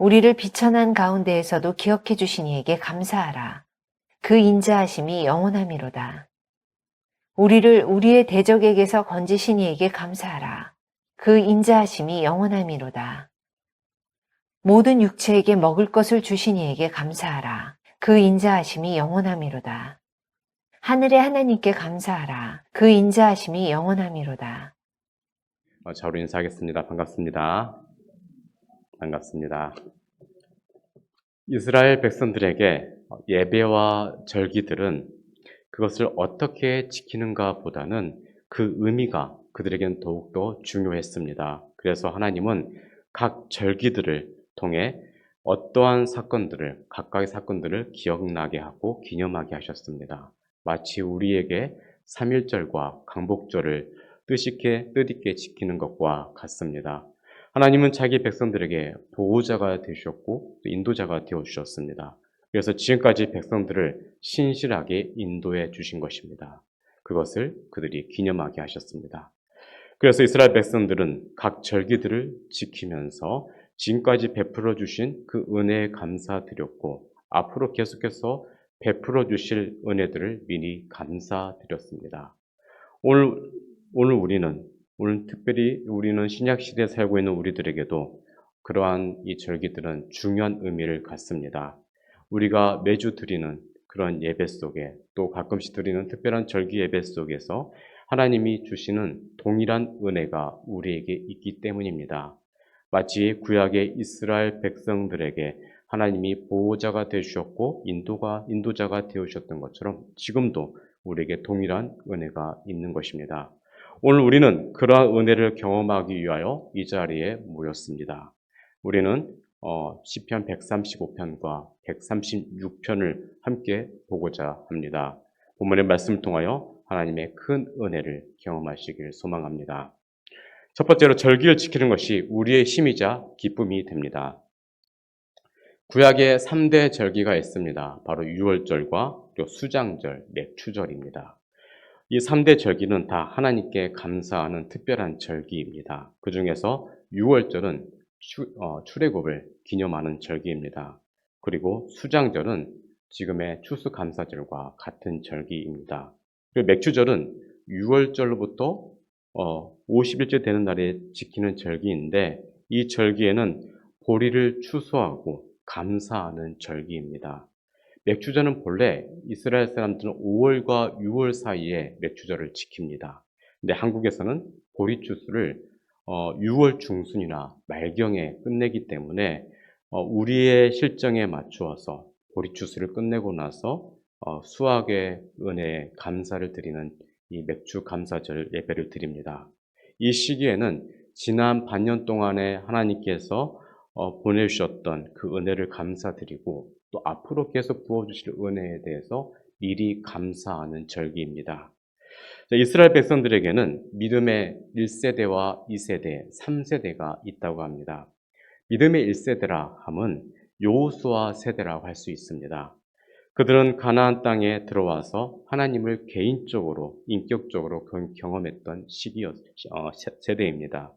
우리를 비천한 가운데에서도 기억해 주신 이에게 감사하라. 그 인자하심이 영원함이로다. 우리를 우리의 대적에게서 건지신 이에게 감사하라. 그 인자하심이 영원함이로다. 모든 육체에게 먹을 것을 주신 이에게 감사하라. 그 인자하심이 영원함이로다. 하늘의 하나님께 감사하라. 그 인자하심이 영원함이로다. 자로 인사하겠습니다. 반갑습니다. 반갑습니다. 이스라엘 백성들에게 예배와 절기들은 그것을 어떻게 지키는가 보다는 그 의미가 그들에게는 더욱더 중요했습니다. 그래서 하나님은 각 절기들을 통해 어떠한 사건들을, 각각의 사건들을 기억나게 하고 기념하게 하셨습니다. 마치 우리에게 삼일절과 강복절을 뜻있게 지키는 것과 같습니다. 하나님은 자기 백성들에게 보호자가 되셨고 인도자가 되어주셨습니다. 그래서 지금까지 백성들을 신실하게 인도해 주신 것입니다. 그것을 그들이 기념하게 하셨습니다. 그래서 이스라엘 백성들은 각 절기들을 지키면서 지금까지 베풀어 주신 그 은혜에 감사드렸고 앞으로 계속해서 베풀어 주실 은혜들을 미리 감사드렸습니다. 오늘 특별히 우리는 신약 시대에 살고 있는 우리들에게도 그러한 이 절기들은 중요한 의미를 갖습니다. 우리가 매주 드리는 그런 예배 속에 또 가끔씩 드리는 특별한 절기 예배 속에서 하나님이 주시는 동일한 은혜가 우리에게 있기 때문입니다. 마치 구약의 이스라엘 백성들에게 하나님이 보호자가 되주셨고 인도자가 되어주셨던 것처럼 지금도 우리에게 동일한 은혜가 있는 것입니다. 오늘 우리는 그러한 은혜를 경험하기 위하여 이 자리에 모였습니다. 우리는 시편 135편과 136편을 함께 보고자 합니다. 본문의 말씀을 통하여 하나님의 큰 은혜를 경험하시길 소망합니다. 첫 번째로 절기를 지키는 것이 우리의 힘이자 기쁨이 됩니다. 구약에 3대 절기가 있습니다. 바로 유월절과 수장절, 맥추절입니다. 이 3대 절기는 다 하나님께 감사하는 특별한 절기입니다. 그 중에서 유월절은 출애굽을 기념하는 절기입니다. 그리고 수장절은 지금의 추수감사절과 같은 절기입니다. 그리고 맥추절은 6월절로부터 50일째 되는 날에 지키는 절기인데 이 절기에는 보리를 추수하고 감사하는 절기입니다. 맥추절은 본래 이스라엘 사람들은 5월과 6월 사이에 맥추절을 지킵니다. 근데 한국에서는 보리 추수를 6월 중순이나 말경에 끝내기 때문에 우리의 실정에 맞추어서 보리 추수를 끝내고 나서 수확의 은혜에 감사를 드리는 이 맥주 감사절 예배를 드립니다. 이 시기에는 지난 반년 동안에 하나님께서 보내주셨던 그 은혜를 감사드리고 또 앞으로 계속 부어주실 은혜에 대해서 미리 감사하는 절기입니다. 이스라엘 백성들에게는 믿음의 1세대와 2세대, 3세대가 있다고 합니다. 믿음의 1세대라 함은 여호수아 세대라고 할 수 있습니다. 그들은 가나안 땅에 들어와서 하나님을 개인적으로, 인격적으로 경험했던 세대입니다.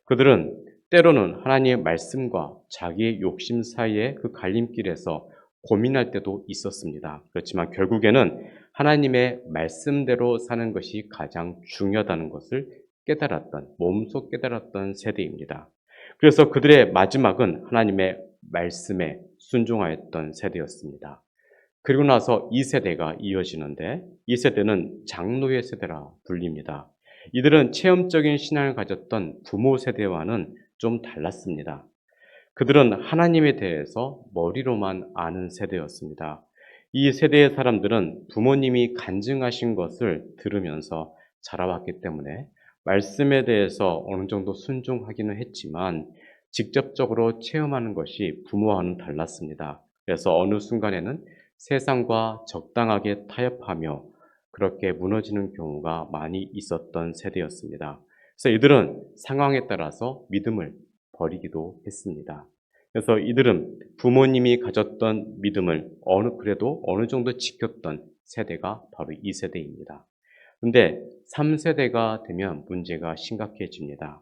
그들은 때로는 하나님의 말씀과 자기의 욕심 사이의 그 갈림길에서 고민할 때도 있었습니다. 그렇지만 결국에는 하나님의 말씀대로 사는 것이 가장 중요하다는 것을 몸소 깨달았던 세대입니다. 그래서 그들의 마지막은 하나님의 말씀에 순종하였던 세대였습니다. 그리고 나서 2세대가 이어지는데 이 세대는 장로의 세대라 불립니다. 이들은 체험적인 신앙을 가졌던 부모 세대와는 좀 달랐습니다. 그들은 하나님에 대해서 머리로만 아는 세대였습니다. 이 세대의 사람들은 부모님이 간증하신 것을 들으면서 자라왔기 때문에 말씀에 대해서 어느 정도 순종하기는 했지만 직접적으로 체험하는 것이 부모와는 달랐습니다. 그래서 어느 순간에는 세상과 적당하게 타협하며 그렇게 무너지는 경우가 많이 있었던 세대였습니다. 그래서 이들은 상황에 따라서 믿음을 버리기도 했습니다. 그래서 이들은 부모님이 가졌던 믿음을 그래도 어느 정도 지켰던 세대가 바로 이 세대입니다. 근데 3세대가 되면 문제가 심각해집니다.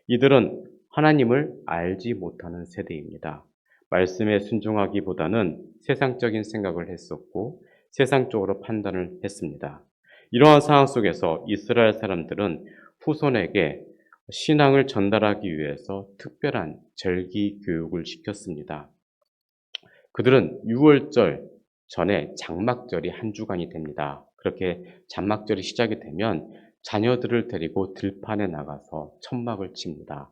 이들은 하나님을 알지 못하는 세대입니다. 말씀에 순종하기보다는 세상적인 생각을 했었고 세상적으로 판단을 했습니다. 이러한 상황 속에서 이스라엘 사람들은 후손에게 신앙을 전달하기 위해서 특별한 절기 교육을 시켰습니다. 그들은 6월절 전에 장막절이 한 주간이 됩니다. 그렇게 장막절이 시작이 되면 자녀들을 데리고 들판에 나가서 천막을 칩니다.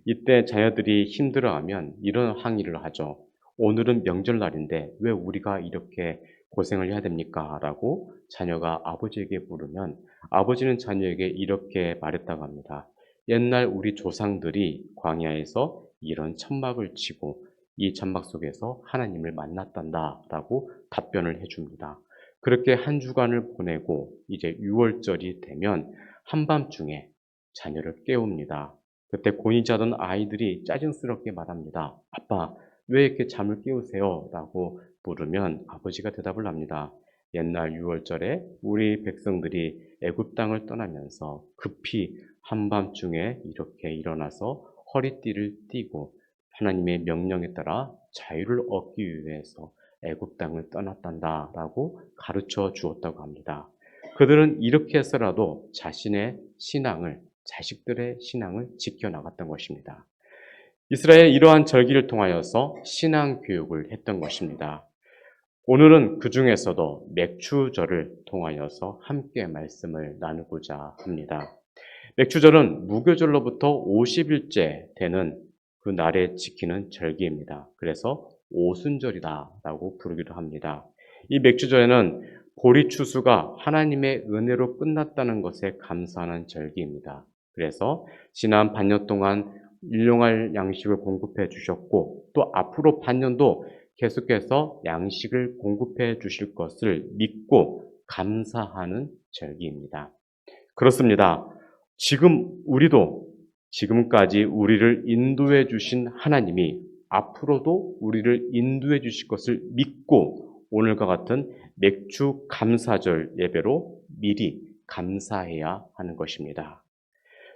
이때 자녀들이 힘들어하면 이런 항의를 하죠. 오늘은 명절날인데 왜 우리가 이렇게 고생을 해야 됩니까? 라고 자녀가 아버지에게 물으면 아버지는 자녀에게 이렇게 말했다고 합니다. 옛날 우리 조상들이 광야에서 이런 천막을 치고 이 천막 속에서 하나님을 만났단다 라고 답변을 해줍니다. 그렇게 한 주간을 보내고 이제 6월절이 되면 한밤중에 자녀를 깨웁니다. 그때 곤히 자던 아이들이 짜증스럽게 말합니다. 아빠, 왜 이렇게 잠을 깨우세요? 라고 물으면 아버지가 대답을 합니다. 옛날 6월절에 우리 백성들이 애굽 땅을 떠나면서 급히 한밤중에 이렇게 일어나서 허리띠를 띠고 하나님의 명령에 따라 자유를 얻기 위해서 애굽 땅을 떠났단다라고 가르쳐 주었다고 합니다. 그들은 이렇게 해서라도 자신의 신앙을, 자식들의 신앙을 지켜나갔던 것입니다. 이스라엘의 이러한 절기를 통하여서 신앙 교육을 했던 것입니다. 오늘은 그 중에서도 맥추절을 통하여서 함께 말씀을 나누고자 합니다. 맥추절은 무교절로부터 50일째 되는 그 날에 지키는 절기입니다. 그래서 오순절이다라고 부르기도 합니다. 이 맥추절에는 보리 추수가 하나님의 은혜로 끝났다는 것에 감사하는 절기입니다. 그래서 지난 반년 동안 일용할 양식을 공급해 주셨고 또 앞으로 반년도 계속해서 양식을 공급해 주실 것을 믿고 감사하는 절기입니다. 그렇습니다. 지금까지 우리를 인도해 주신 하나님이 앞으로도 우리를 인도해 주실 것을 믿고 오늘과 같은 맥주 감사절 예배로 미리 감사해야 하는 것입니다.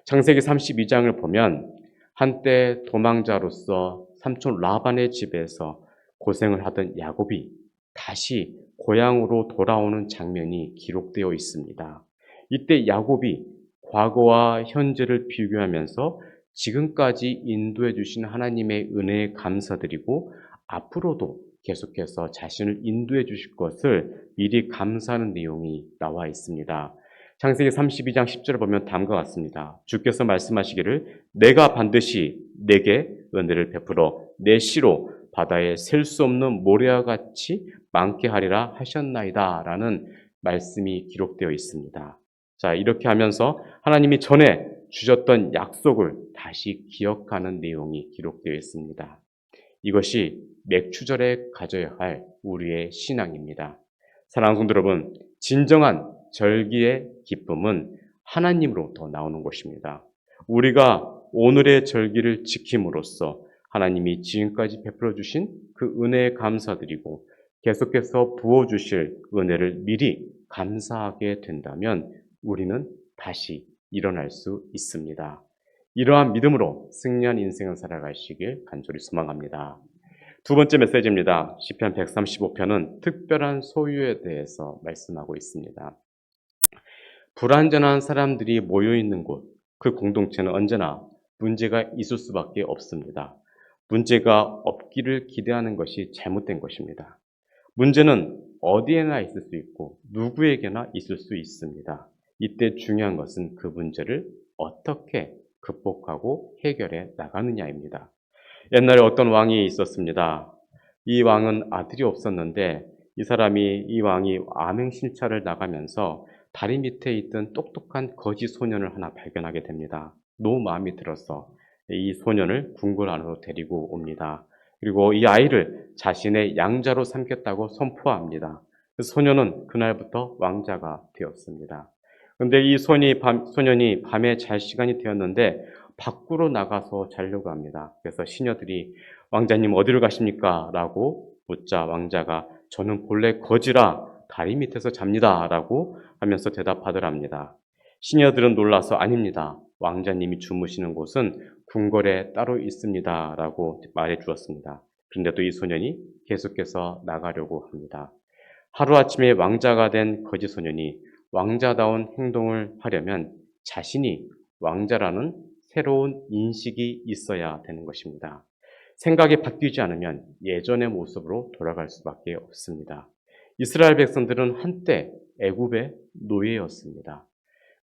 창세기 32장을 보면 한때 도망자로서 삼촌 라반의 집에서 고생을 하던 야곱이 다시 고향으로 돌아오는 장면이 기록되어 있습니다. 이때 야곱이 과거와 현재를 비교하면서 지금까지 인도해 주신 하나님의 은혜에 감사드리고 앞으로도 계속해서 자신을 인도해 주실 것을 미리 감사하는 내용이 나와 있습니다. 창세기 32장 10절을 보면 다음과 같습니다. 주께서 말씀하시기를 내가 반드시 내게 은혜를 베풀어 내 씨로 바다에 셀 수 없는 모래와 같이 많게 하리라 하셨나이다 라는 말씀이 기록되어 있습니다. 자, 이렇게 하면서 하나님이 전에 주셨던 약속을 다시 기억하는 내용이 기록되어 있습니다. 이것이 맥추절에 가져야 할 우리의 신앙입니다. 사랑하는 성도 여러분, 진정한 절기의 기쁨은 하나님으로부터 나오는 것입니다. 우리가 오늘의 절기를 지킴으로써 하나님이 지금까지 베풀어 주신 그 은혜에 감사드리고 계속해서 부어주실 은혜를 미리 감사하게 된다면 우리는 다시 일어날 수 있습니다. 이러한 믿음으로 승리한 인생을 살아가시길 간절히 소망합니다. 두 번째 메시지입니다. 시편 135편은 특별한 소유에 대해서 말씀하고 있습니다. 불완전한 사람들이 모여있는 곳, 그 공동체는 언제나 문제가 있을 수밖에 없습니다. 문제가 없기를 기대하는 것이 잘못된 것입니다. 문제는 어디에나 있을 수 있고 누구에게나 있을 수 있습니다. 이때 중요한 것은 그 문제를 어떻게 극복하고 해결해 나가느냐입니다. 옛날에 어떤 왕이 있었습니다. 이 왕은 아들이 없었는데 이 왕이 암행실차를 나가면서 다리 밑에 있던 똑똑한 거지 소년을 하나 발견하게 됩니다. 너무 마음이 들어서 이 소년을 궁궐 안으로 데리고 옵니다. 그리고 이 아이를 자신의 양자로 삼겠다고 선포합니다. 그래서 소년은 그날부터 왕자가 되었습니다. 그런데 이 소년이 밤에 잘 시간이 되었는데 밖으로 나가서 자려고 합니다. 그래서 시녀들이 왕자님 어디로 가십니까? 라고 묻자 왕자가 저는 본래 거지라 다리 밑에서 잡니다. 라고 하면서 대답하더랍니다. 시녀들은 놀라서 아닙니다. 왕자님이 주무시는 곳은 궁궐에 따로 있습니다. 라고 말해 주었습니다. 그런데도 이 소년이 계속해서 나가려고 합니다. 하루아침에 왕자가 된 거지 소년이 왕자다운 행동을 하려면 자신이 왕자라는 새로운 인식이 있어야 되는 것입니다. 생각이 바뀌지 않으면 예전의 모습으로 돌아갈 수밖에 없습니다. 이스라엘 백성들은 한때 애굽의 노예였습니다.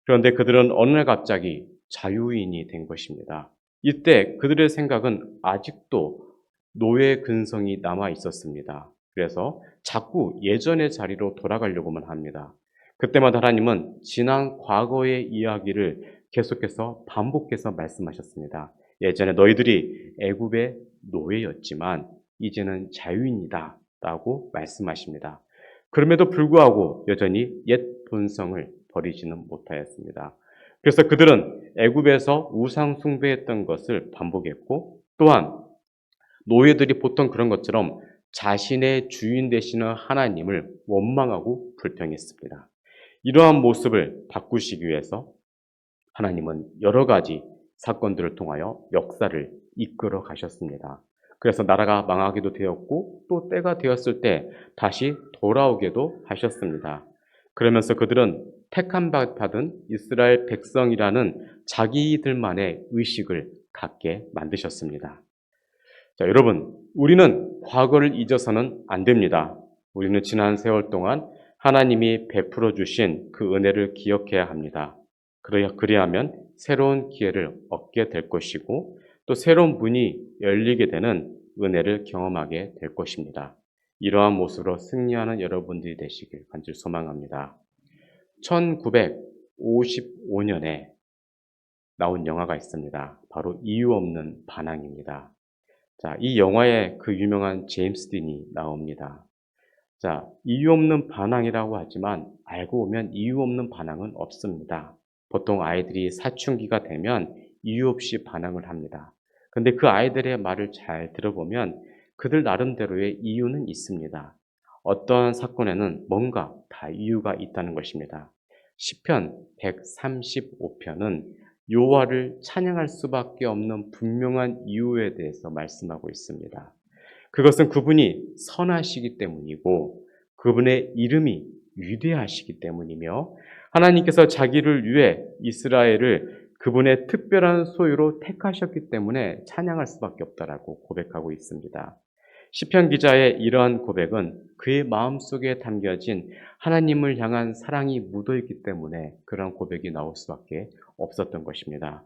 그런데 그들은 어느 날 갑자기 자유인이 된 것입니다. 이때 그들의 생각은 아직도 노예 근성이 남아 있었습니다. 그래서 자꾸 예전의 자리로 돌아가려고만 합니다. 그때마다 하나님은 지난 과거의 이야기를 계속해서 반복해서 말씀하셨습니다. 예전에 너희들이 애굽의 노예였지만 이제는 자유인이다 라고 말씀하십니다. 그럼에도 불구하고 여전히 옛 본성을 버리지는 못하였습니다. 그래서 그들은 애굽에서 우상 숭배했던 것을 반복했고, 또한 노예들이 보통 그런 것처럼 자신의 주인 되시는 하나님을 원망하고 불평했습니다. 이러한 모습을 바꾸시기 위해서 하나님은 여러 가지 사건들을 통하여 역사를 이끌어 가셨습니다. 그래서 나라가 망하기도 되었고 또 때가 되었을 때 다시 돌아오게도 하셨습니다. 그러면서 그들은 택함 받은 이스라엘 백성이라는 자기들만의 의식을 갖게 만드셨습니다. 자, 여러분, 우리는 과거를 잊어서는 안 됩니다. 우리는 지난 세월 동안 하나님이 베풀어 주신 그 은혜를 기억해야 합니다. 그래야만 새로운 기회를 얻게 될 것이고 또 새로운 문이 열리게 되는 은혜를 경험하게 될 것입니다. 이러한 모습으로 승리하는 여러분들이 되시길 간절히 소망합니다. 1955년에 나온 영화가 있습니다. 바로 이유 없는 반항입니다. 자, 이 영화에 그 유명한 제임스 딘이 나옵니다. 자, 이유 없는 반항이라고 하지만 알고 보면 이유 없는 반항은 없습니다. 보통 아이들이 사춘기가 되면 이유 없이 반항을 합니다. 그런데 그 아이들의 말을 잘 들어보면 그들 나름대로의 이유는 있습니다. 어떠한 사건에는 뭔가 다 이유가 있다는 것입니다. 시편 135편은 여호와를 찬양할 수밖에 없는 분명한 이유에 대해서 말씀하고 있습니다. 그것은 그분이 선하시기 때문이고 그분의 이름이 위대하시기 때문이며 하나님께서 자기를 위해 이스라엘을 그분의 특별한 소유로 택하셨기 때문에 찬양할 수밖에 없다라고 고백하고 있습니다. 시편 기자의 이러한 고백은 그의 마음속에 담겨진 하나님을 향한 사랑이 묻어있기 때문에 그런 고백이 나올 수밖에 없었던 것입니다.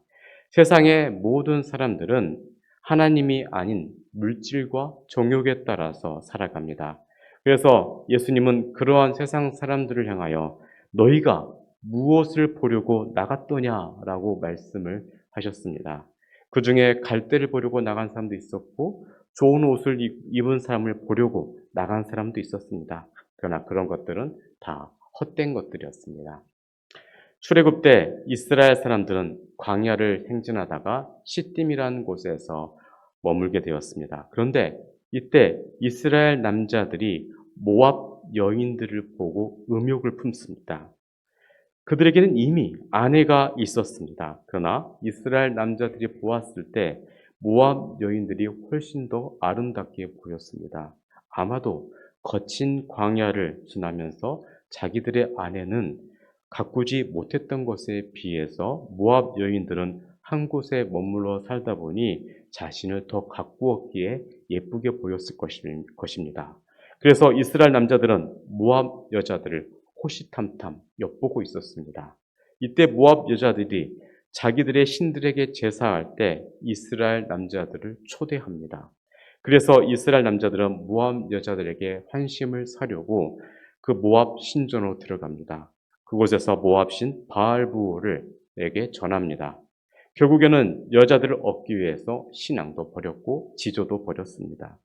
세상의 모든 사람들은 하나님이 아닌 물질과 정욕에 따라서 살아갑니다. 그래서 예수님은 그러한 세상 사람들을 향하여 너희가 무엇을 보려고 나갔더냐라고 말씀을 하셨습니다. 그 중에 갈대를 보려고 나간 사람도 있었고 좋은 옷을 입은 사람을 보려고 나간 사람도 있었습니다. 그러나 그런 것들은 다 헛된 것들이었습니다. 출애굽 때 이스라엘 사람들은 광야를 행진하다가 시딤이라는 곳에서 머물게 되었습니다. 그런데 이때 이스라엘 남자들이 모압 여인들을 보고 음욕을 품습니다. 그들에게는 이미 아내가 있었습니다. 그러나 이스라엘 남자들이 보았을 때 모압 여인들이 훨씬 더 아름답게 보였습니다. 아마도 거친 광야를 지나면서 자기들의 아내는 가꾸지 못했던 것에 비해서 모압 여인들은 한 곳에 머물러 살다 보니 자신을 더 가꾸었기에 예쁘게 보였을 것입니다. 그래서 이스라엘 남자들은 모압 여자들을 호시탐탐 엿보고 있었습니다. 이때 모압 여자들이 자기들의 신들에게 제사할 때 이스라엘 남자들을 초대합니다. 그래서 이스라엘 남자들은 모압 여자들에게 환심을 사려고 그 모압 신전으로 들어갑니다. 그곳에서 모압 신 바알부올에게 전합니다. 결국에는 여자들을 얻기 위해서 신앙도 버렸고 지조도 버렸습니다.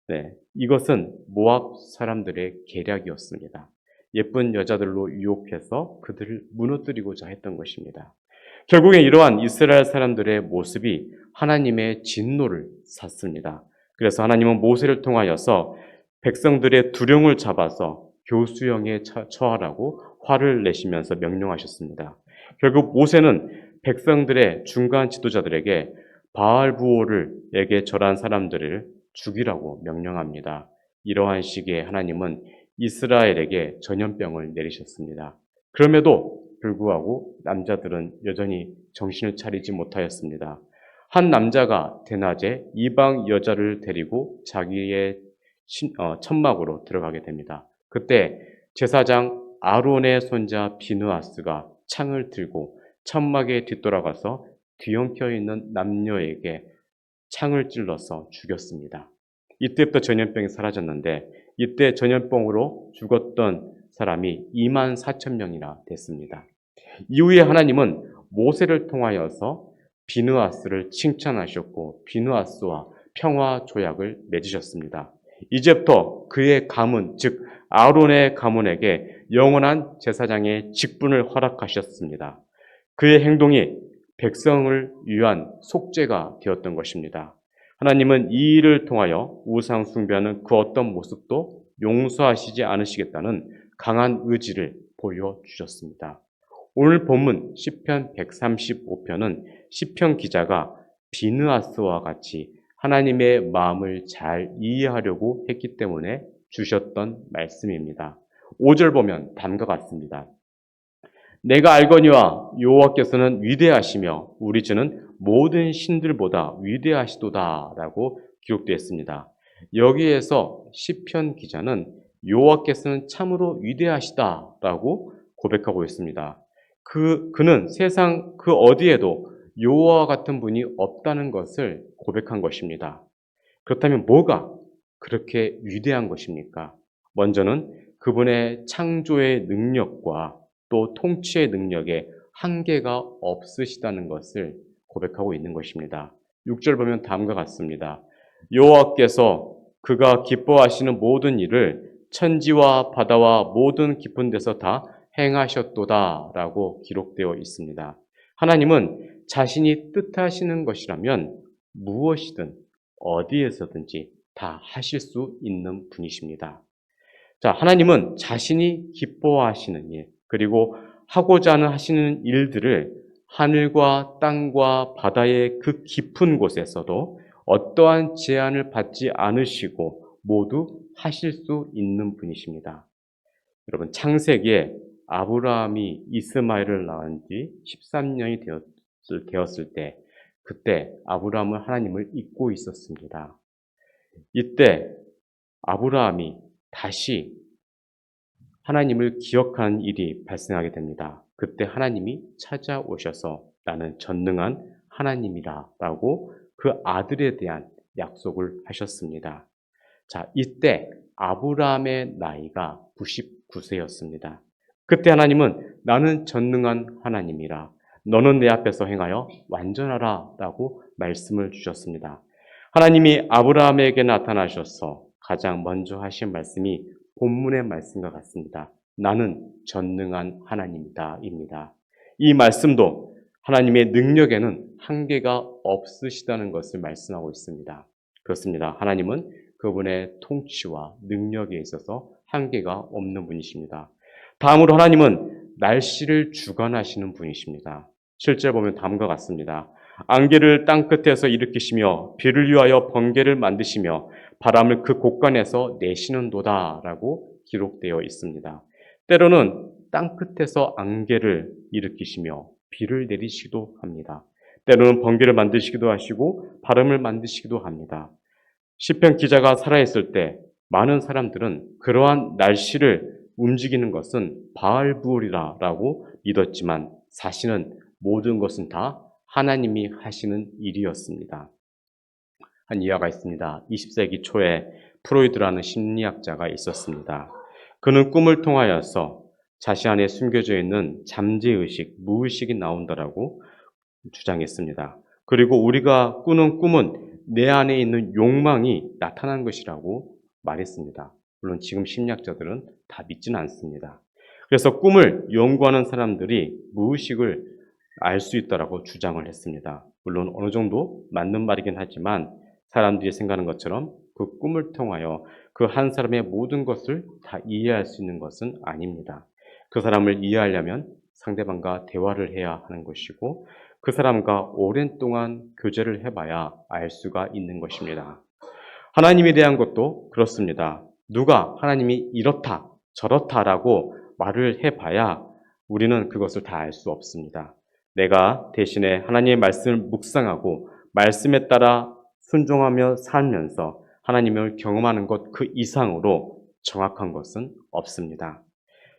네, 이것은 모압 사람들의 계략이었습니다. 예쁜 여자들로 유혹해서 그들을 무너뜨리고자 했던 것입니다. 결국에 이러한 이스라엘 사람들의 모습이 하나님의 진노를 샀습니다. 그래서 하나님은 모세를 통하여서 백성들의 두령을 잡아서 교수형에 처하라고 화를 내시면서 명령하셨습니다. 결국 모세는 백성들의 중간 지도자들에게 에게 절한 사람들을 죽이라고 명령합니다. 이러한 시기에 하나님은 이스라엘에게 전염병을 내리셨습니다. 그럼에도 불구하고 남자들은 여전히 정신을 차리지 못하였습니다. 한 남자가 대낮에 이방 여자를 데리고 자기의 천막으로 들어가게 됩니다. 그때 제사장 아론의 손자 비느하스가 창을 들고 천막에 뒤돌아가서 뒤엉켜 있는 남녀에게 창을 찔러서 죽였습니다. 이때부터 전염병이 사라졌는데 이때 전염병으로 죽었던 사람이 2만 4천 명이나 됐습니다. 이후에 하나님은 모세를 통하여서 비느하스를 칭찬하셨고 비느하스와 평화 조약을 맺으셨습니다. 이제부터 그의 가문, 즉 아론의 가문에게 영원한 제사장의 직분을 허락하셨습니다. 그의 행동이 백성을 위한 속죄가 되었던 것입니다. 하나님은 이 일을 통하여 우상 숭배하는 그 어떤 모습도 용서하시지 않으시겠다는 강한 의지를 보여주셨습니다. 오늘 본문 시편 135편은 시편 기자가 비느하스와 같이 하나님의 마음을 잘 이해하려고 했기 때문에 주셨던 말씀입니다. 5절 보면 다음과 같습니다. 내가 알거니와 여호와께서는 위대하시며 우리 주는 모든 신들보다 위대하시도다라고 기록되어 있습니다. 여기에서 시편 기자는 여호와께서는 참으로 위대하시다라고 고백하고 있습니다. 그는 세상 그 어디에도 여호와 같은 분이 없다는 것을 고백한 것입니다. 그렇다면 뭐가 그렇게 위대한 것입니까? 먼저는 그분의 창조의 능력과 또 통치의 능력에 한계가 없으시다는 것을 고백하고 있는 것입니다. 6절 보면 다음과 같습니다. 여호와께서 그가 기뻐하시는 모든 일을 천지와 바다와 모든 깊은 데서 다 행하셨도다라고 기록되어 있습니다. 하나님은 자신이 뜻하시는 것이라면 무엇이든 어디에서든지 다 하실 수 있는 분이십니다. 자, 하나님은 자신이 기뻐하시는 일, 그리고 하고자 하시는 일들을 하늘과 땅과 바다의 그 깊은 곳에서도 어떠한 제한을 받지 않으시고 모두 하실 수 있는 분이십니다. 여러분, 창세기에 아브라함이 이스마엘을 낳은 지 13년이 되었을 때 그때 아브라함은 하나님을 잊고 있었습니다. 이때 아브라함이 다시 하나님을 기억하는 일이 발생하게 됩니다. 그때 하나님이 찾아오셔서 나는 전능한 하나님이라 라고 그 아들에 대한 약속을 하셨습니다. 자, 이때 아브라함의 나이가 99세였습니다. 그때 하나님은 나는 전능한 하나님이라 너는 내 앞에서 행하여 완전하라 라고 말씀을 주셨습니다. 하나님이 아브라함에게 나타나셔서 가장 먼저 하신 말씀이 본문의 말씀과 같습니다. 나는 전능한 하나님이다 입니다. 이 말씀도 하나님의 능력에는 한계가 없으시다는 것을 말씀하고 있습니다. 그렇습니다. 하나님은 그분의 통치와 능력에 있어서 한계가 없는 분이십니다. 다음으로 하나님은 날씨를 주관하시는 분이십니다. 7절 보면 다음과 같습니다. 안개를 땅끝에서 일으키시며 비를 위하여 번개를 만드시며 바람을 그 곳간에서 내시는도다 라고 기록되어 있습니다. 때로는 땅끝에서 안개를 일으키시며 비를 내리시기도 합니다. 때로는 번개를 만드시기도 하시고 바람을 만드시기도 합니다. 시편 기자가 살아있을 때 많은 사람들은 그러한 날씨를 움직이는 것은 바알부올이라고 믿었지만 사실은 모든 것은 다 하나님이 하시는 일이었습니다. 한 일화가 있습니다. 20세기 초에 프로이드라는 심리학자가 있었습니다. 그는 꿈을 통하여서 자신 안에 숨겨져 있는 잠재의식, 무의식이 나온다라고 주장했습니다. 그리고 우리가 꾸는 꿈은 내 안에 있는 욕망이 나타난 것이라고 말했습니다. 물론 지금 심리학자들은 다 믿지는 않습니다. 그래서 꿈을 연구하는 사람들이 무의식을 알 수 있다라고 주장을 했습니다. 물론 어느 정도 맞는 말이긴 하지만 사람들이 생각하는 것처럼 그 꿈을 통하여 그 한 사람의 모든 것을 다 이해할 수 있는 것은 아닙니다. 그 사람을 이해하려면 상대방과 대화를 해야 하는 것이고 그 사람과 오랜 동안 교제를 해봐야 알 수가 있는 것입니다. 하나님에 대한 것도 그렇습니다. 누가 하나님이 이렇다, 저렇다라고 말을 해봐야 우리는 그것을 다 알 수 없습니다. 내가 대신에 하나님의 말씀을 묵상하고 말씀에 따라 순종하며 살면서 하나님을 경험하는 것 그 이상으로 정확한 것은 없습니다.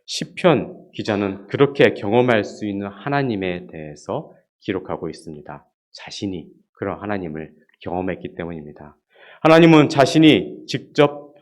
시편 기자는 그렇게 경험할 수 있는 하나님에 대해서 기록하고 있습니다. 자신이 그런 하나님을 경험했기 때문입니다. 하나님은 자신이 직접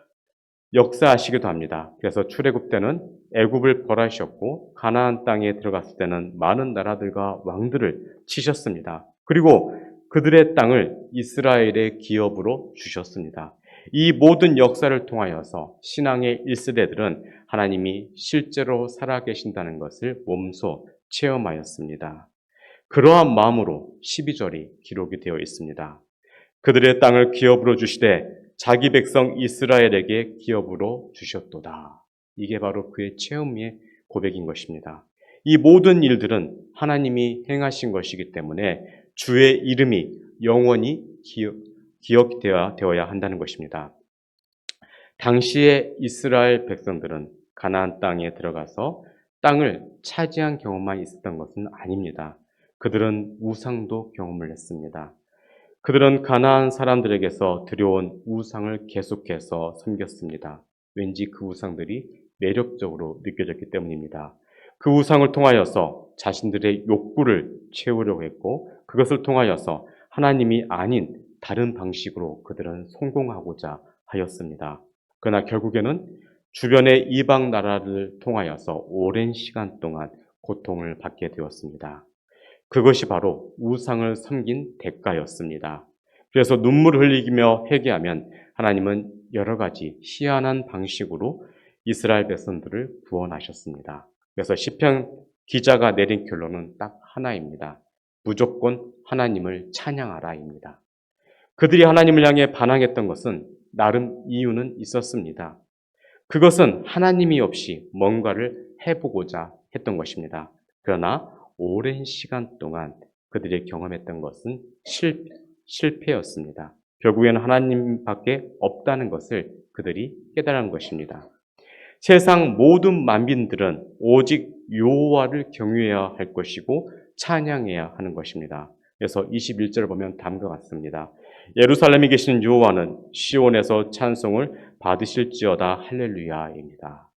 역사하시기도 합니다. 그래서 출애굽 때는 애굽을 벌하셨고 가나안 땅에 들어갔을 때는 많은 나라들과 왕들을 치셨습니다. 그리고 그들의 땅을 이스라엘의 기업으로 주셨습니다. 이 모든 역사를 통하여서 신앙의 1세대들은 하나님이 실제로 살아계신다는 것을 몸소 체험하였습니다. 그러한 마음으로 12절이 기록이 되어 있습니다. 그들의 땅을 기업으로 주시되 자기 백성 이스라엘에게 기업으로 주셨도다. 이게 바로 그의 체험의 고백인 것입니다. 이 모든 일들은 하나님이 행하신 것이기 때문에 주의 이름이 영원히 기억되어야 한다는 것입니다. 당시의 이스라엘 백성들은 가나안 땅에 들어가서 땅을 차지한 경험만 있었던 것은 아닙니다. 그들은 우상도 경험을 했습니다. 그들은 가나안 사람들에게서 들여온 우상을 계속해서 섬겼습니다. 왠지 그 우상들이 매력적으로 느껴졌기 때문입니다. 그 우상을 통하여서 자신들의 욕구를 채우려고 했고 그것을 통하여서 하나님이 아닌 다른 방식으로 그들은 성공하고자 하였습니다. 그러나 결국에는 주변의 이방 나라를 통하여서 오랜 시간 동안 고통을 받게 되었습니다. 그것이 바로 우상을 섬긴 대가였습니다. 그래서 눈물을 흘리며 회개하면 하나님은 여러 가지 희한한 방식으로 이스라엘 백성들을 구원하셨습니다. 그래서 시편 기자가 내린 결론은 딱 하나입니다. 무조건 하나님을 찬양하라입니다. 그들이 하나님을 향해 반항했던 것은 나름 이유는 있었습니다. 그것은 하나님이 없이 뭔가를 해보고자 했던 것입니다. 그러나 오랜 시간 동안 그들이 경험했던 것은 실패였습니다. 결국에는 하나님밖에 없다는 것을 그들이 깨달은 것입니다. 세상 모든 만민들은 오직 여호와를 경외해야 할 것이고 찬양해야 하는 것입니다. 그래서 21절을 보면 다음과 같습니다. 예루살렘에 계신 여호와는 시온에서 찬송을 받으실지어다 할렐루야입니다.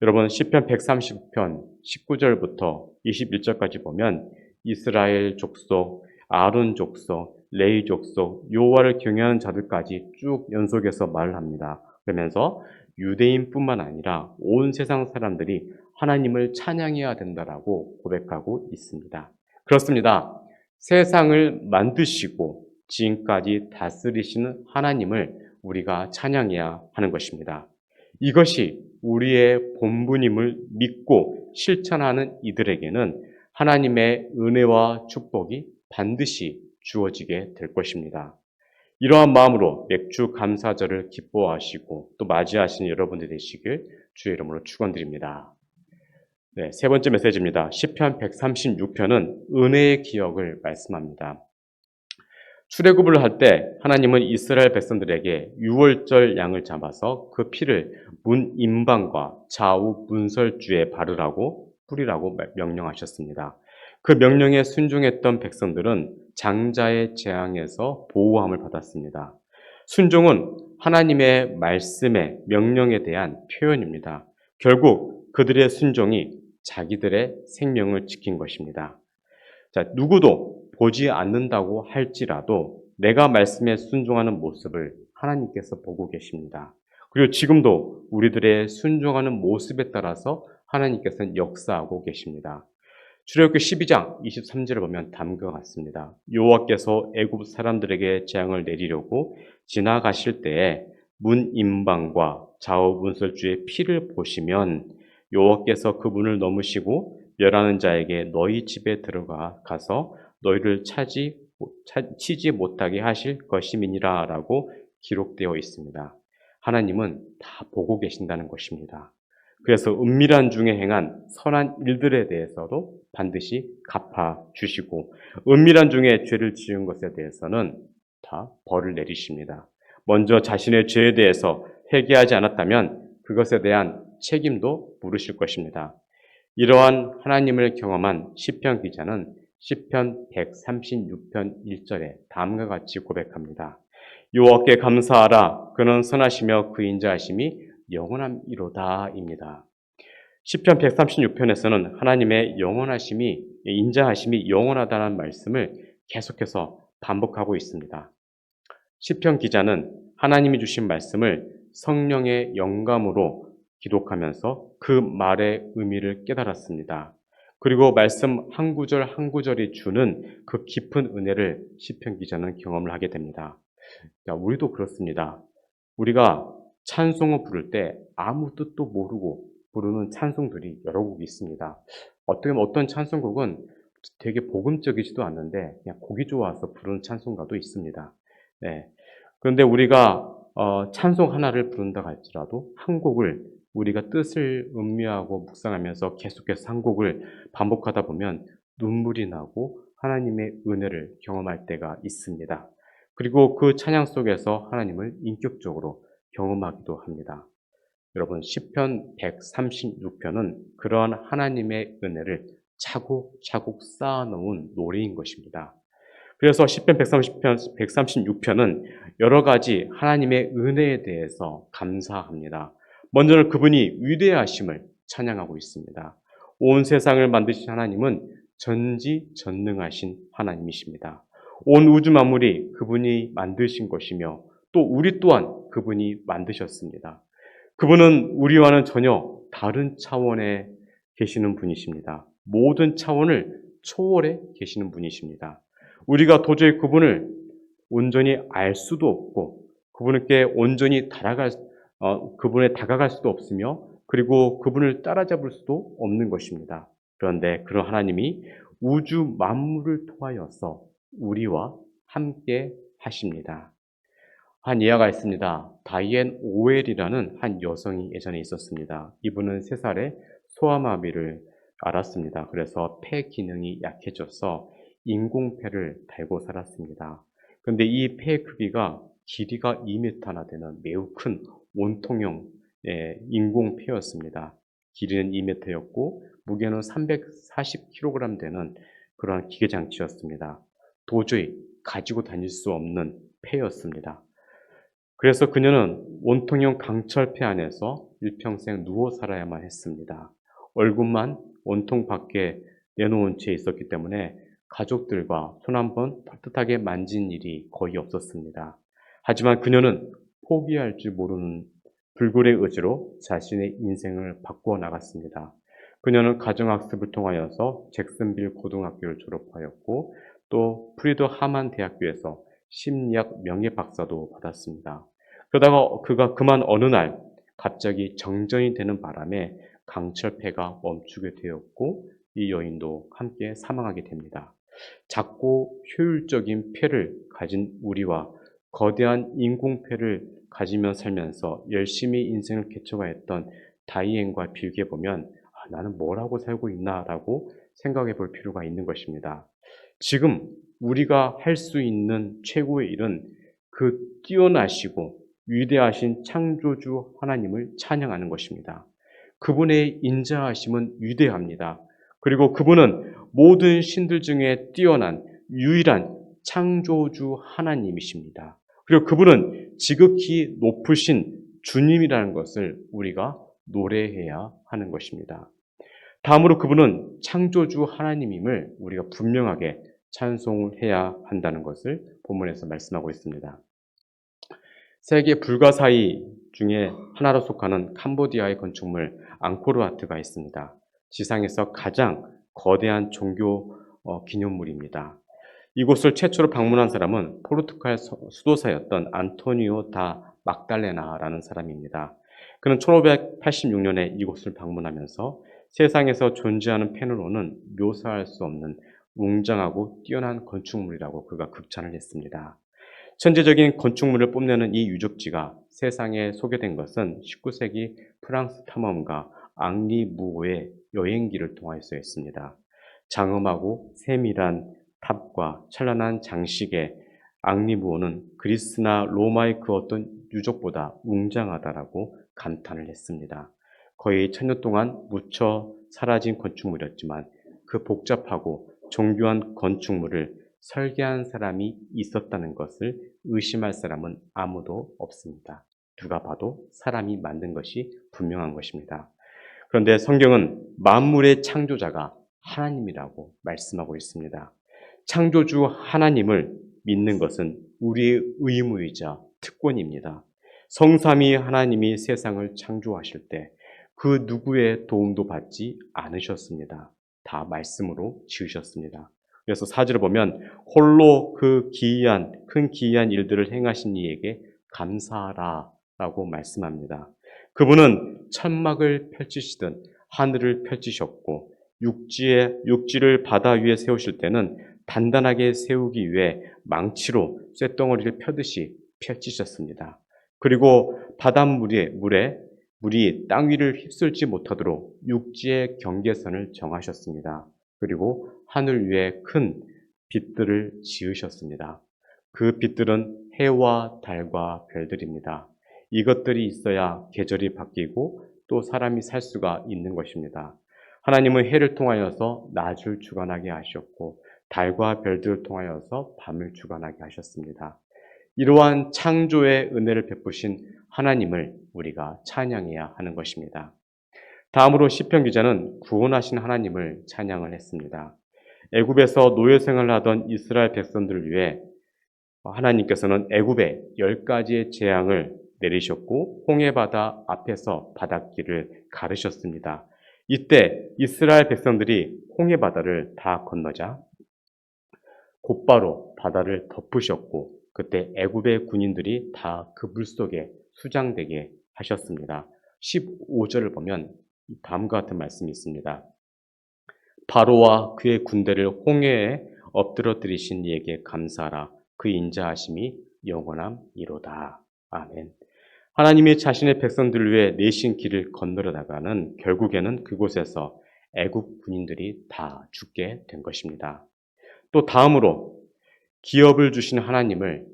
여러분 시편 139편 19절부터 21절까지 보면 이스라엘 족속, 아론 족속, 레위 족속, 여호와를 경외하는 자들까지 쭉 연속해서 말을 합니다. 그러면서 유대인뿐만 아니라 온 세상 사람들이 하나님을 찬양해야 된다라고 고백하고 있습니다. 그렇습니다. 세상을 만드시고 지금까지 다스리시는 하나님을 우리가 찬양해야 하는 것입니다. 이것이 우리의 본분임을 믿고 실천하는 이들에게는 하나님의 은혜와 축복이 반드시 주어지게 될 것입니다. 이러한 마음으로 맥주 감사절을 기뻐하시고 또 맞이하시는 여러분들 되시길 주의 이름으로 축원드립니다. 네, 세 번째 메시지입니다. 시편 136편은 은혜의 기억을 말씀합니다. 출애굽을 할 때 하나님은 이스라엘 백성들에게 유월절 양을 잡아서 그 피를 문 임방과 좌우 문설주에 바르라고 뿌리라고 명령하셨습니다. 그 명령에 순종했던 백성들은 장자의 재앙에서 보호함을 받았습니다. 순종은 하나님의 말씀의 명령에 대한 표현입니다. 결국 그들의 순종이 자기들의 생명을 지킨 것입니다. 자, 누구도 보지 않는다고 할지라도 내가 말씀에 순종하는 모습을 하나님께서 보고 계십니다. 그리고 지금도 우리들의 순종하는 모습에 따라서 하나님께서는 역사하고 계십니다. 출애굽기 12장 23절을 보면 다음과 같습니다. 여호와께서 애굽 사람들에게 재앙을 내리려고 지나가실 때에 문 임방과 좌우 문설주의 피를 보시면 여호와께서 그 문을 넘으시고 멸하는 자에게 너희 집에 들어가서 너희를 치지 못하게 하실 것임이니라 라고 기록되어 있습니다. 하나님은 다 보고 계신다는 것입니다. 그래서 은밀한 중에 행한 선한 일들에 대해서도 반드시 갚아주시고 은밀한 중에 죄를 지은 것에 대해서는 다 벌을 내리십니다. 먼저 자신의 죄에 대해서 회개하지 않았다면 그것에 대한 책임도 물으실 것입니다. 이러한 하나님을 경험한 시편 기자는 시편 136편 1절에 다음과 같이 고백합니다. 여호와께 감사하라. 그는 선하시며 그 인자하심이 영원함이로다입니다. 시편 136편에서는 하나님의 영원하심이 인자하심이 영원하다는 말씀을 계속해서 반복하고 있습니다. 시편 기자는 하나님이 주신 말씀을 성령의 영감으로 기록하면서 그 말의 의미를 깨달았습니다. 그리고 말씀 한 구절 한 구절이 주는 그 깊은 은혜를 시편 기자는 경험을 하게 됩니다. 우리도 그렇습니다. 우리가 찬송을 부를 때 아무 뜻도 모르고 부르는 찬송들이 여러 곡 있습니다. 어떻게 보면 어떤 찬송곡은 되게 복음적이지도 않는데 그냥 곡이 좋아서 부르는 찬송가도 있습니다. 네. 그런데 우리가 찬송 하나를 부른다 할지라도 한 곡을 우리가 뜻을 음미하고 묵상하면서 계속해서 한 곡을 반복하다 보면 눈물이 나고 하나님의 은혜를 경험할 때가 있습니다. 그리고 그 찬양 속에서 하나님을 인격적으로 경험하기도 합니다. 여러분 시편 136편은 그러한 하나님의 은혜를 차곡차곡 쌓아놓은 노래인 것입니다. 그래서 시편 136편은 여러 가지 하나님의 은혜에 대해서 감사합니다. 먼저는 그분이 위대하심을 찬양하고 있습니다. 온 세상을 만드신 하나님은 전지전능하신 하나님이십니다. 온 우주 만물이 그분이 만드신 것이며 또 우리 또한 그분이 만드셨습니다. 그분은 우리와는 전혀 다른 차원에 계시는 분이십니다. 모든 차원을 초월해 계시는 분이십니다. 우리가 도저히 그분을 온전히 알 수도 없고 그분께 온전히 그분에 다가갈 수도 없으며 그리고 그분을 따라잡을 수도 없는 것입니다. 그런데 그런 하나님이 우주 만물을 통하여서 우리와 함께 하십니다. 한 예화가 있습니다. 다이앤 오웰이라는 한 여성이 예전에 있었습니다. 이분은 3살에 소아마비를 앓았습니다. 그래서 폐 기능이 약해져서 인공폐를 달고 살았습니다. 그런데 이 폐 크기가 길이가 2m나 되는 매우 큰 원통형 인공폐였습니다. 길이는 2m였고 무게는 340kg 되는 그러한 기계장치였습니다. 도저히 가지고 다닐 수 없는 폐였습니다. 그래서 그녀는 원통형 강철폐 안에서 일평생 누워 살아야만 했습니다. 얼굴만 원통 밖에 내놓은 채 있었기 때문에 가족들과 손 한번 따뜻하게 만진 일이 거의 없었습니다. 하지만 그녀는 포기할 줄 모르는 불굴의 의지로 자신의 인생을 바꾸어 나갔습니다. 그녀는 가정학습을 통하여서 잭슨빌 고등학교를 졸업하였고 또 프리더 하만 대학교에서 심리학 명예박사도 받았습니다. 그러다가 그가 그만 어느 날 갑자기 정전이 되는 바람에 강철폐가 멈추게 되었고 이 여인도 함께 사망하게 됩니다. 작고 효율적인 폐를 가진 우리와 거대한 인공폐를 가지며 살면서 열심히 인생을 개척하였던 다이앤과 비교해 보면 나는 뭘 하고 살고 있나라고 생각해 볼 필요가 있는 것입니다. 지금 우리가 할 수 있는 최고의 일은 그 뛰어나시고 위대하신 창조주 하나님을 찬양하는 것입니다. 그분의 인자하심은 위대합니다. 그리고 그분은 모든 신들 중에 뛰어난 유일한 창조주 하나님이십니다. 그리고 그분은 지극히 높으신 주님이라는 것을 우리가 노래해야 하는 것입니다. 다음으로 그분은 창조주 하나님임을 우리가 분명하게 찬송을 해야 한다는 것을 본문에서 말씀하고 있습니다. 세계 불가사의 중에 하나로 속하는 캄보디아의 건축물 앙코르와트가 있습니다. 지상에서 가장 거대한 종교 기념물입니다. 이곳을 최초로 방문한 사람은 포르투갈 수도사였던 안토니오 다 막달레나라는 사람입니다. 그는 1586년에 이곳을 방문하면서 세상에서 존재하는 펜으로는 묘사할 수 없는 웅장하고 뛰어난 건축물이라고 그가 극찬을 했습니다. 천재적인 건축물을 뽐내는 이 유적지가 세상에 소개된 것은 19세기 프랑스 탐험가 앙리무호의 여행기를 통하였습니다. 장엄하고 세밀한 탑과 찬란한 장식의 앙리무호는 그리스나 로마의 그 어떤 유적보다 웅장하다라고 감탄을 했습니다. 거의 1000년 동안 묻혀 사라진 건축물이었지만 그 복잡하고 정교한 건축물을 설계한 사람이 있었다는 것을 의심할 사람은 아무도 없습니다. 누가 봐도 사람이 만든 것이 분명한 것입니다. 그런데 성경은 만물의 창조자가 하나님이라고 말씀하고 있습니다. 창조주 하나님을 믿는 것은 우리의 의무이자 특권입니다. 성삼위 하나님이 세상을 창조하실 때 그 누구의 도움도 받지 않으셨습니다. 다 말씀으로 지으셨습니다. 그래서 4절을 보면 홀로 그 큰 기이한 일들을 행하신 이에게 감사하라 라고 말씀합니다. 그분은 천막을 펼치시던 하늘을 펼치셨고 육지를 바다 위에 세우실 때는 단단하게 세우기 위해 망치로 쇳덩어리를 펴듯이 펼치셨습니다. 그리고 물이 땅 위를 휩쓸지 못하도록 육지의 경계선을 정하셨습니다. 그리고 하늘 위에 큰 빛들을 지으셨습니다. 그 빛들은 해와 달과 별들입니다. 이것들이 있어야 계절이 바뀌고 또 사람이 살 수가 있는 것입니다. 하나님은 해를 통하여서 낮을 주관하게 하셨고 달과 별들을 통하여서 밤을 주관하게 하셨습니다. 이러한 창조의 은혜를 베푸신 하나님을 우리가 찬양해야 하는 것입니다. 다음으로 시편 기자는 구원하신 하나님을 찬양을 했습니다. 애굽에서 노예 생활을 하던 이스라엘 백성들을 위해 하나님께서는 애굽에 10가지의 재앙을 내리셨고 홍해바다 앞에서 바닷길을 가르셨습니다. 이때 이스라엘 백성들이 홍해바다를 다 건너자 곧바로 바다를 덮으셨고 그때 애굽의 군인들이 다 그 물속에 수장되게 하셨습니다. 15절을 보면 다음과 같은 말씀이 있습니다. 바로와 그의 군대를 홍해에 엎드러뜨리신 이에게 감사하라. 그 인자하심이 영원함이로다. 아멘. 하나님이 자신의 백성들을 위해 내신 길을 건너려다가는 결국에는 그곳에서 애굽 군인들이 다 죽게 된 것입니다. 또 다음으로 기업을 주신 하나님을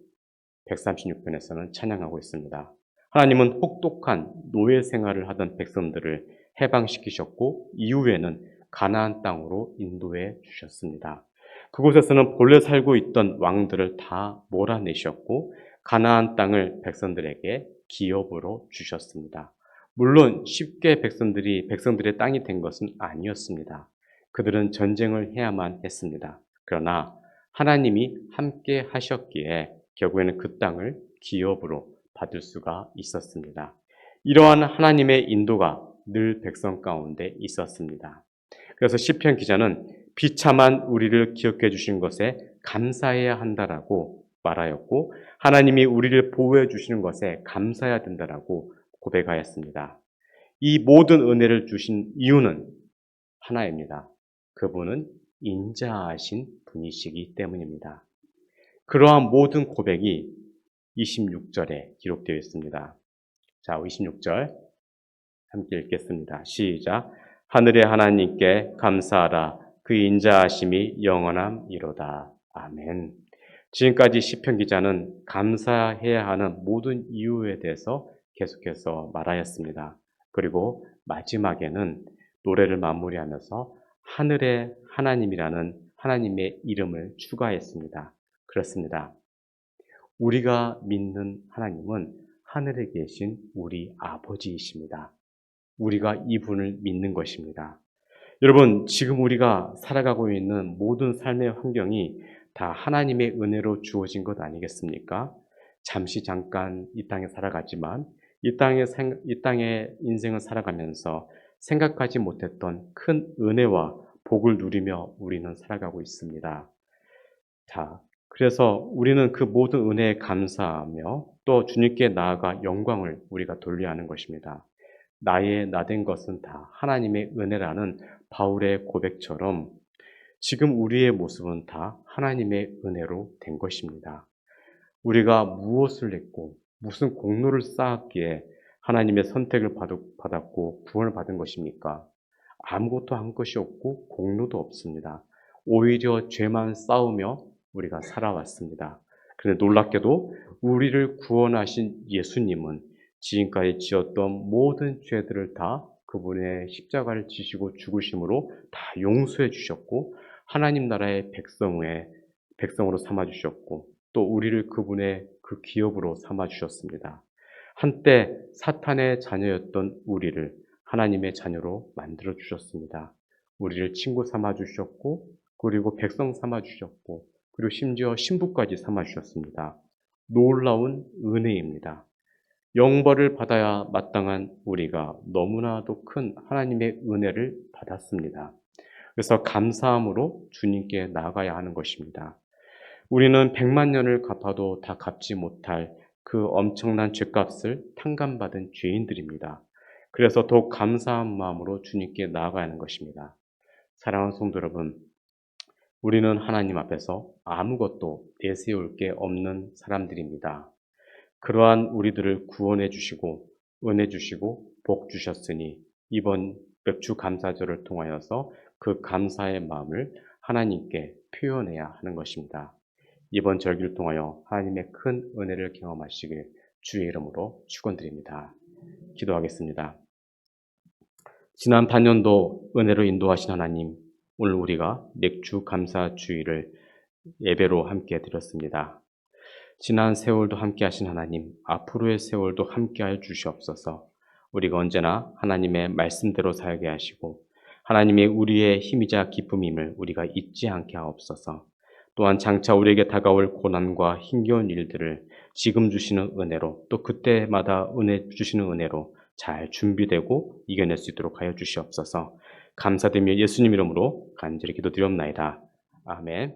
136편에서는 찬양하고 있습니다. 하나님은 혹독한 노예 생활을 하던 백성들을 해방시키셨고 이후에는 가나안 땅으로 인도해 주셨습니다. 그곳에서는 본래 살고 있던 왕들을 다 몰아내셨고 가나안 땅을 백성들에게 기업으로 주셨습니다. 물론 쉽게 백성들의 땅이 된 것은 아니었습니다. 그들은 전쟁을 해야만 했습니다. 그러나 하나님이 함께 하셨기에 결국에는 그 땅을 기업으로 받을 수가 있었습니다. 이러한 하나님의 인도가 늘 백성 가운데 있었습니다. 그래서 시편 기자는 비참한 우리를 기억해 주신 것에 감사해야 한다라고 말하였고 하나님이 우리를 보호해 주시는 것에 감사해야 된다라고 고백하였습니다. 이 모든 은혜를 주신 이유는 하나입니다. 그분은 인자하신 분이시기 때문입니다. 그러한 모든 고백이 26절에 기록되어 있습니다. 자, 26절 함께 읽겠습니다. 시작. 하늘의 하나님께 감사하라. 그 인자하심이 영원함이로다. 아멘. 지금까지 시편 기자는 감사해야 하는 모든 이유에 대해서 계속해서 말하였습니다. 그리고 마지막에는 노래를 마무리하면서 하늘의 하나님이라는 하나님의 이름을 추가했습니다. 그렇습니다. 우리가 믿는 하나님은 하늘에 계신 우리 아버지이십니다. 우리가 이분을 믿는 것입니다. 여러분, 지금 우리가 살아가고 있는 모든 삶의 환경이 다 하나님의 은혜로 주어진 것 아니겠습니까? 잠깐 이 땅에 살아가지만 이 땅의 인생을 살아가면서 생각하지 못했던 큰 은혜와 복을 누리며 우리는 살아가고 있습니다. 자, 그래서 우리는 그 모든 은혜에 감사하며 또 주님께 나아가 영광을 우리가 돌려야 하는 것입니다. 나된 것은 다 하나님의 은혜라는 바울의 고백처럼 지금 우리의 모습은 다 하나님의 은혜로 된 것입니다. 우리가 무엇을 했고 무슨 공로를 쌓았기에 하나님의 선택을 받았고 구원을 받은 것입니까? 아무것도 한 것이 없고 공로도 없습니다. 오히려 죄만 쌓으며 우리가 살아왔습니다. 그런데 놀랍게도 우리를 구원하신 예수님은 지금까지 지었던 모든 죄들을 다 그분의 십자가를 지시고 죽으심으로 다 용서해 주셨고 하나님 나라의 백성으로 삼아 주셨고 또 우리를 그분의 그 기업으로 삼아 주셨습니다. 한때 사탄의 자녀였던 우리를 하나님의 자녀로 만들어 주셨습니다. 우리를 친구 삼아 주셨고 그리고 백성 삼아 주셨고 그리고 심지어 신부까지 삼아 주셨습니다. 놀라운 은혜입니다. 영벌을 받아야 마땅한 우리가 너무나도 큰 하나님의 은혜를 받았습니다. 그래서 감사함으로 주님께 나아가야 하는 것입니다. 우리는 100만 년을 갚아도 다 갚지 못할 그 엄청난 죄값을 탕감받은 죄인들입니다. 그래서 더욱 감사한 마음으로 주님께 나아가야 하는 것입니다. 사랑하는 성도 여러분, 우리는 하나님 앞에서 아무것도 내세울 게 없는 사람들입니다. 그러한 우리들을 구원해 주시고 은혜 주시고 복 주셨으니 이번 맥주 감사절을 통하여서 그 감사의 마음을 하나님께 표현해야 하는 것입니다. 이번 절기를 통하여 하나님의 큰 은혜를 경험하시길 주의 이름으로 축원드립니다. 기도하겠습니다. 지난 반년도 은혜로 인도하신 하나님, 오늘 우리가 맥주 감사 주일을 예배로 함께 드렸습니다. 지난 세월도 함께 하신 하나님, 앞으로의 세월도 함께 하여 주시옵소서. 우리가 언제나 하나님의 말씀대로 살게 하시고 하나님이 우리의 힘이자 기쁨임을 우리가 잊지 않게 하옵소서. 또한 장차 우리에게 다가올 고난과 힘겨운 일들을 지금 주시는 은혜로 또 그때마다 은혜 주시는 은혜로 잘 준비되고 이겨낼 수 있도록 하여 주시옵소서. 감사드리며 예수님 이름으로 간절히 기도드리옵나이다. 아멘.